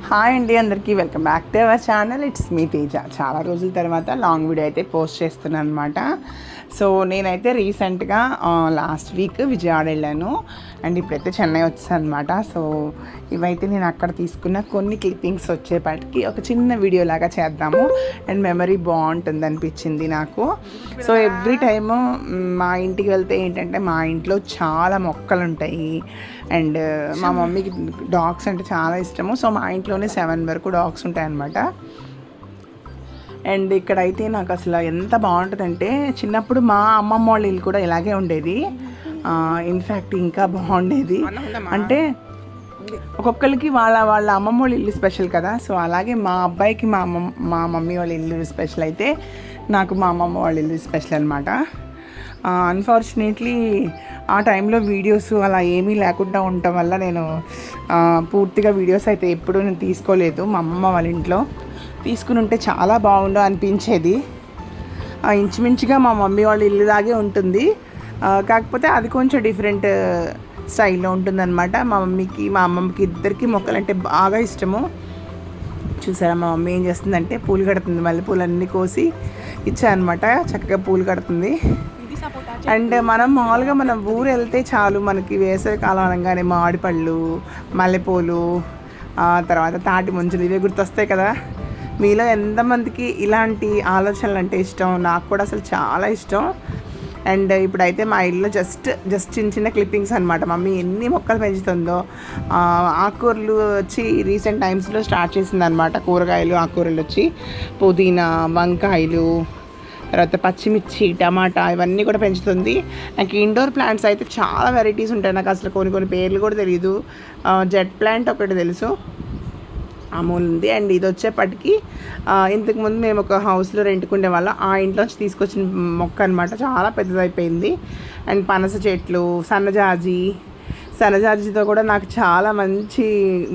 Hi అండి, అందరికీ welcome back to our channel. It's me Teja. చాలా రోజుల తర్వాత లాంగ్ వీడియో అయితే పోస్ట్ చేస్తున్నాను అనమాట. సో నేనైతే రీసెంట్గా లాస్ట్ వీక్ విజయవాడ వెళ్ళాను అండ్ ఇప్పుడైతే చెన్నై వచ్చాను అనమాట. సో ఇవైతే నేను అక్కడ తీసుకున్న కొన్ని క్లిప్పింగ్స్ వచ్చేపాటికి ఒక చిన్న వీడియో లాగా చేద్దాము అండ్ మెమరీ బాగుంటుంది అనిపించింది నాకు. సో ఎవ్రీ టైము మా ఇంటికి వెళ్తే ఏంటంటే మా ఇంట్లో చాలా మొక్కలు ఉంటాయి అండ్ మా మమ్మీకి డాగ్స్ అంటే చాలా ఇష్టము. సో మా ఇంట్లోనే 7 వరకు డాగ్స్ ఉంటాయి అన్నమాట. అండ్ ఇక్కడైతే నాకు అసలు ఎంత బాగుంటుందంటే చిన్నప్పుడు మా అమ్మమ్మ వాళ్ళ ఇల్లు కూడా ఇలాగే ఉండేది. ఇన్ఫ్యాక్ట్ ఇంకా బాగుండేది. అంటే ఒక్కొక్కరికి వాళ్ళ అమ్మమ్మ వాళ్ళ ఇల్లు స్పెషల్ కదా. సో అలాగే మా అబ్బాయికి మా మమ్మీ వాళ్ళ ఇల్లు స్పెషల్ అయితే నాకు మా అమ్మమ్మ వాళ్ళ ఇల్లు స్పెషల్ అనమాట. అన్ఫార్చునేట్లీ ఆ టైంలో వీడియోస్ అలా ఏమీ లేకుండా ఉండటం వల్ల నేను పూర్తిగా వీడియోస్ అయితే ఎప్పుడూ నేను తీసుకోలేదు. మా అమ్మమ్మ వాళ్ళ ఇంట్లో తీసుకుని ఉంటే చాలా బాగుండు అనిపించేది. ఇంచుమించుగా మా మమ్మీ వాళ్ళ ఇల్లులాగే ఉంటుంది, కాకపోతే అది కొంచెం డిఫరెంట్ స్టైల్లో ఉంటుందన్నమాట. మా మమ్మీకి మా అమ్మమ్మకి ఇద్దరికి మొక్కలు అంటే బాగా ఇష్టము. చూసారా మా మమ్మీ ఏం చేస్తుందంటే పూలు కడుతుంది, మళ్ళీ పూలన్నీ కోసి ఇచ్చాయన్నమాట. చక్కగా పూలు కడుతుంది. అండ్ మనం మామూలుగా మనం ఊరు వెళ్తే చాలు, మనకి వేసవి కాలం అనగానే మామిడిపళ్ళు, మల్లెపూలు, తర్వాత తాటి ముంజలు ఇవే గుర్తొస్తాయి కదా. మీలో ఎంతమందికి ఇలాంటి ఆలోచనలు అంటే ఇష్టం? నాకు కూడా అసలు చాలా ఇష్టం. అండ్ ఇప్పుడైతే మా ఇల్లు జస్ట్ చిన్న చిన్న క్లిప్పింగ్స్ అనమాట. మమ్మీ ఎన్ని మొక్కలు పెంచుతుందో. ఆకుకూరలు వచ్చి రీసెంట్ టైమ్స్లో స్టార్ట్ చేసిందనమాట. కూరగాయలు ఆకుకూరలు వచ్చి పుదీనా, వంకాయలు, తర్వాత పచ్చిమిర్చి, టమాటా ఇవన్నీ కూడా పెంచుతుంది. నాకు ఇండోర్ ప్లాంట్స్ అయితే చాలా వెరైటీస్ ఉంటాయి. నాకు అసలు కొన్ని పేర్లు కూడా తెలియదు. జెట్ ప్లాంట్ ఒకటి తెలుసు, అమూల్ ఉంది. అండ్ ఇది వచ్చేప్పటికి ఇంతకుముందు మేము ఒక హౌస్లో రెంట్కుండే వాళ్ళం, ఆ ఇంట్లోంచి తీసుకొచ్చిన మొక్క అనమాట. చాలా పెద్దదైపోయింది. అండ్ పనస చెట్లు, సన్నజాజితో కూడా నాకు చాలా మంచి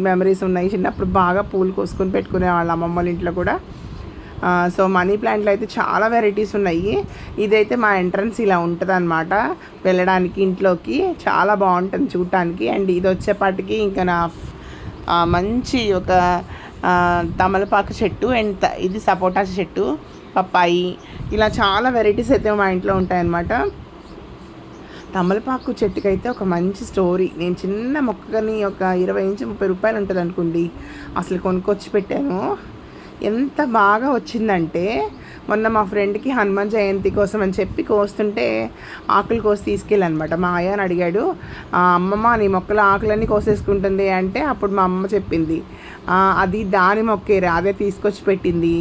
మెమరీస్ ఉన్నాయి. చిన్నప్పుడు బాగా పూలు కోసుకొని పెట్టుకునే వాళ్ళ అమ్మమ్మ వాళ్ళ ఇంట్లో కూడా. సో మనీ ప్లాంట్లో అయితే చాలా వెరైటీస్ ఉన్నాయి. ఇదైతే మా ఎంట్రన్స్ ఇలా ఉంటుంది అనమాట, వెళ్ళడానికి ఇంట్లోకి చాలా బాగుంటుంది చూడటానికి. అండ్ ఇది వచ్చేపాటికి ఇంకా నా మంచి ఒక తమలపాకు చెట్టు అండ్ ఇది సపోటా చెట్టు, పప్పాయి, ఇలా చాలా వెరైటీస్ అయితే మా ఇంట్లో ఉంటాయన్నమాట. తమలపాకు చెట్టుకైతే ఒక మంచి స్టోరీ. నేను చిన్న మొక్కని ఒక 20-30 రూపాయలు ఉంటుంది అనుకోండి, అసలు కొనుక్కొచ్చి పెట్టాను. ఎంత బాగా వచ్చిందంటే మొన్న మా ఫ్రెండ్కి హనుమాన్ జయంతి కోసం అని చెప్పి కోస్తుంటే ఆకులు కోసి తీసుకెళ్ళనమాట. మా అయ్య అని అడిగాడు, అమ్మమ్మ నీ మొక్కలు ఆకులన్నీ కోసేసుకుంటుంది అంటే అప్పుడు మా అమ్మ చెప్పింది, అది దాని మొక్కేరా, అదే తీసుకొచ్చి పెట్టింది,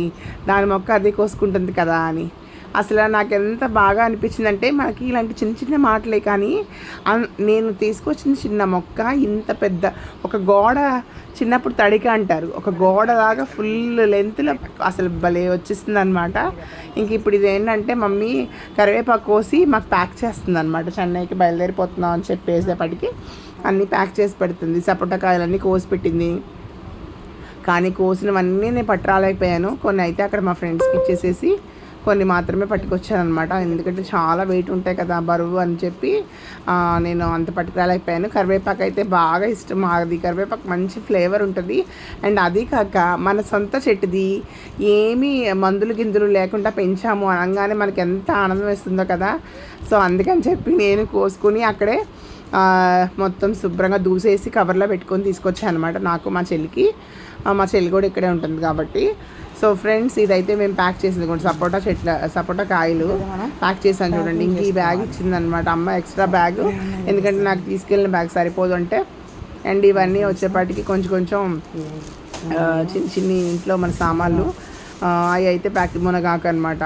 దాని మొక్క అదే కోసుకుంటుంది కదా అని. అసలు నాకు ఎంత బాగా అనిపించిందంటే మనకి ఇలాంటి చిన్న చిన్న మాటలే కానీ నేను తీసుకొచ్చిన చిన్న మొక్క ఇంత పెద్ద ఒక గోడ, చిన్నప్పుడు తడిక అంటారు, ఒక గోడలాగా ఫుల్ లెంత్లో అసలు భలే వచ్చేస్తుంది అనమాట. ఇంక ఇప్పుడు ఇది ఏంటంటే మమ్మీ కరివేపాకు కోసి మాకు ప్యాక్ చేస్తుంది అనమాట. చెన్నైకి బయలుదేరిపోతున్నాం అని చెప్పేసేపటికి అన్నీ ప్యాక్ చేసి పెడుతుంది. సపోటాకాయలన్నీ కోసి పెట్టింది. కానీ కోసినవన్నీ నేను పట్టురాలేకపోయాను. కొన్ని అయితే అక్కడ మా ఫ్రెండ్స్కి ఇచ్చేసేసి కొన్ని మాత్రమే పట్టుకొచ్చాను అనమాట. ఎందుకంటే చాలా వెయిట్ ఉంటాయి కదా బరువు అని చెప్పి నేను అంత పట్టుకురాలేకపోయాను. కరివేపాకు అయితే బాగా ఇష్టం. అది కరివేపాకు మంచి ఫ్లేవర్ ఉంటుంది. అండ్ అది కాక మన సొంత చెట్టుది, ఏమీ మందులు గిందులు లేకుండా పెంచాము అనగానే మనకి ఎంత ఆనందం వేస్తుందో కదా. సో అందుకని చెప్పి నేను కోసుకుని అక్కడే మొత్తం శుభ్రంగా దూసేసి కవర్లో పెట్టుకొని తీసుకొచ్చాను అనమాట. నాకు మా చెల్లికి, మా చెల్లి కూడా ఇక్కడే ఉంటుంది కాబట్టి. సో ఫ్రెండ్స్ ఇదైతే మేము ప్యాక్ చేసింది కూడా సపోటా కాయలు ప్యాక్ చేసాను చూడండి. ఇంక ఈ బ్యాగ్ ఇచ్చిందనమాట అమ్మ, ఎక్స్ట్రా బ్యాగ్, ఎందుకంటే నాకు తీసుకెళ్ళిన బ్యాగ్ సరిపోదు అంటే. అండ్ ఇవన్నీ వచ్చేపాటికి కొంచెం చిన్ని ఇంట్లో మన సామాన్లు అవి అయితే ప్యాక్. మునగాకు అనమాట,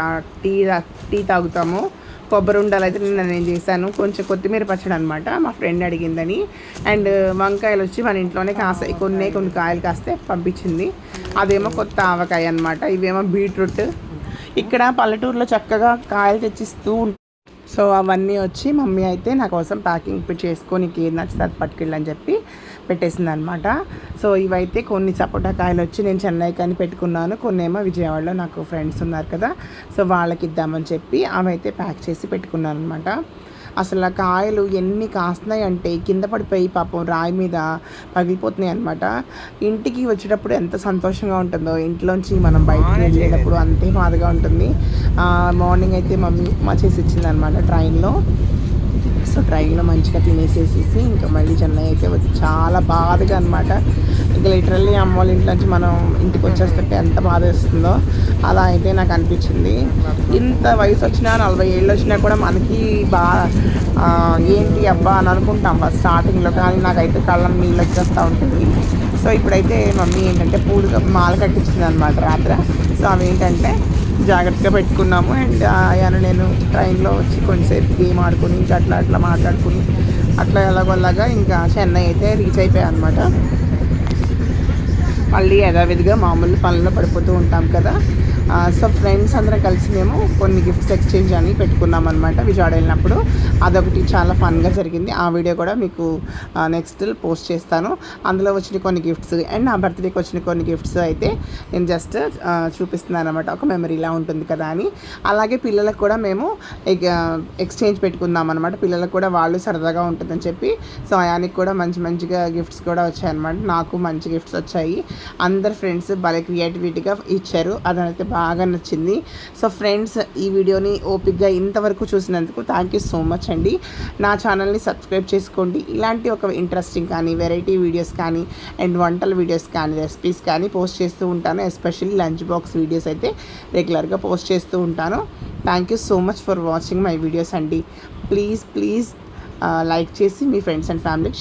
టీ తాగుతాము. కొబ్బరి ఉండాలి అయితే నేను చేశాను. కొంచెం కొత్తిమీర పచ్చడి అనమాట, మా ఫ్రెండ్ అడిగిందని. అండ్ వంకాయలు వచ్చి మన ఇంట్లోనే కాస్తాయి, కొన్ని కాయలు కాస్తే పంపించింది. అదేమో కొత్త ఆవకాయ అనమాట, ఇవేమో బీట్రూట్. ఇక్కడ పల్లెటూరులో చక్కగా కాయలు తెచ్చిస్తూ. సో అవన్నీ వచ్చి మమ్మీ అయితే నా కోసం ప్యాకింగ్ చేసుకొని ఏది నచ్చితే అది పట్టుకెళ్ళని చెప్పి పెట్టేసింది అనమాట. సో ఇవైతే కొన్ని సపోటా కాయలు వచ్చి నేను చెన్నైకి అని పెట్టుకున్నాను, కొన్ని ఏమో విజయవాడలో నాకు ఫ్రెండ్స్ ఉన్నారు కదా, సో వాళ్ళకి ఇద్దామని చెప్పి అవైతే ప్యాక్ చేసి పెట్టుకున్నాను అనమాట. అసలు ఆ కాయలు ఎన్ని కాస్తున్నాయి అంటే కింద పడిపోయి పాపం రాయి మీద పగిలిపోతున్నాయి అనమాట. ఇంటికి వచ్చేటప్పుడు ఎంత సంతోషంగా ఉంటుందో, ఇంట్లోంచి మనం బయటికి వెళ్ళేటప్పుడు అంతే బాధగా ఉంటుంది. మార్నింగ్ అయితే మమ్మీ ఉప్మా చేసి ఇచ్చిందనమాట ట్రైన్లో. సో ట్రైన్లో మంచిగా తినేసేసి ఇంకా మళ్ళీ చెన్నై అయితే చాలా బాధగా అనమాట. ఇంకా లిటరల్లీ అమ్మ వాళ్ళ ఇంట్లో నుంచి మనం ఇంటికి వచ్చేస్తుంటే ఎంత బాధ వేస్తుందో అలా అయితే నాకు అనిపించింది. ఇంత వయసు వచ్చినా 40 ఏళ్ళు వచ్చినా కూడా మనకి ఏంటి అబ్బా అని అనుకుంటాం ఫస్ట్ స్టార్టింగ్లో, కానీ నాకైతే కళ్ళం నీళ్ళు వచ్చేస్తూ ఉంటుంది. సో ఇప్పుడైతే మమ్మీ ఏంటంటే మాల కట్టించింది అనమాట రాత్రి. సో అవి ఏంటంటే జాగ్రత్తగా పెట్టుకున్నాము. అండ్ ఆయన నేను ట్రైన్లో వచ్చి కొంచెంసేపు గేమ్ ఆడుకుని ఇంకా అట్లా మాట్లాడుకుని అట్లా ఎలాగోలాగా ఇంకా చెన్నై అయితే రీచ్ అయిపోయాయి అనమాట. మళ్ళీ యథావిధిగా మామూలు పనుల్లో పడిపోతూ ఉంటాం కదా. సో ఫ్రెండ్స్ అందరం కలిసి మేము కొన్ని గిఫ్ట్స్ ఎక్స్చేంజ్ అని పెట్టుకున్నాం అనమాట విజయవాడ వెళ్ళినప్పుడు. అదొకటి చాలా ఫన్గా జరిగింది. ఆ వీడియో కూడా మీకు నెక్స్ట్ పోస్ట్ చేస్తాను. అందులో వచ్చిన కొన్ని గిఫ్ట్స్ అండ్ నా బర్త్డేకి వచ్చిన కొన్ని గిఫ్ట్స్ అయితే నేను జస్ట్ చూపిస్తున్నాను అనమాట, ఒక మెమరీలా ఉంటుంది కదా అని. అలాగే పిల్లలకు కూడా మేము ఎక్స్చేంజ్ పెట్టుకుందాం అనమాట. పిల్లలకు కూడా వాళ్ళు సరదాగా ఉంటుందని చెప్పి. సో ఆయనకి కూడా మంచిగా గిఫ్ట్స్ కూడా వచ్చాయన్నమాట. నాకు మంచి గిఫ్ట్స్ వచ్చాయి. అందరు ఫ్రెండ్స్ భలే క్రియేటివిటీగా ఇచ్చారు, అదనైతే బాగా నచ్చింది. సో ఫ్రెండ్స్, ఈ వీడియోని ఓపిక్గా ఇంతవరకు చూసినందుకు థ్యాంక్ యూ సో మచ్ అండి. నా ఛానల్ని సబ్స్క్రైబ్ చేసుకోండి. ఇలాంటి ఒక ఇంట్రెస్టింగ్ కానీ వెరైటీ వీడియోస్ కానీ అండ్ వంటల వీడియోస్ కానీ రెసిపీస్ కానీ పోస్ట్ చేస్తూ ఉంటాను. ఎస్పెషల్లీ లంచ్ బాక్స్ వీడియోస్ అయితే రెగ్యులర్గా పోస్ట్ చేస్తూ ఉంటాను. Thank you so much for watching my videos అండి. ప్లీజ్ లైక్ చేసి మీ ఫ్రెండ్స్ అండ్ ఫ్యామిలీకి